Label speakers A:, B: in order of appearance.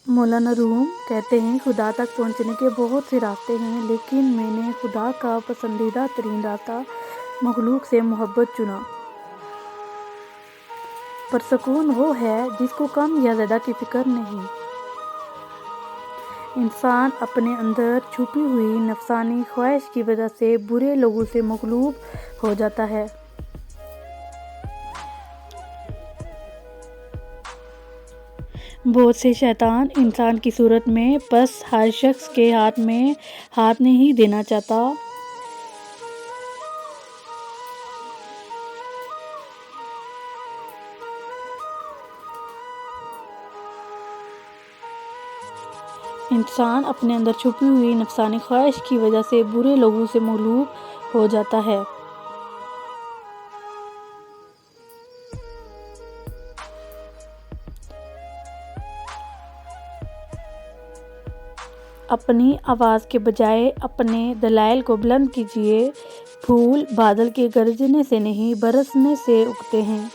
A: مولانا روم کہتے ہیں خدا تک پہنچنے کے بہت سے راستے ہیں، لیکن میں نے خدا کا پسندیدہ ترین راستہ مخلوق سے محبت چنا۔ پرسکون وہ ہے جس کو کم یا زیادہ کی فکر نہیں۔ انسان اپنے اندر چھپی ہوئی نفسانی خواہش کی وجہ سے برے لوگوں سے مغلوب ہو جاتا ہے۔ بہت سے شیطان انسان کی صورت میں، بس ہر شخص کے ہاتھ میں ہاتھ نہیں دینا چاہتا۔ انسان اپنے اندر چھپی ہوئی نفسانی خواہش کی وجہ سے برے لوگوں سے مغلوب ہو جاتا ہے۔ اپنی آواز کے بجائے اپنے دلائل کو بلند کیجیے۔ پھول بادل کے گرجنے سے نہیں، برسنے سے اگتے ہیں۔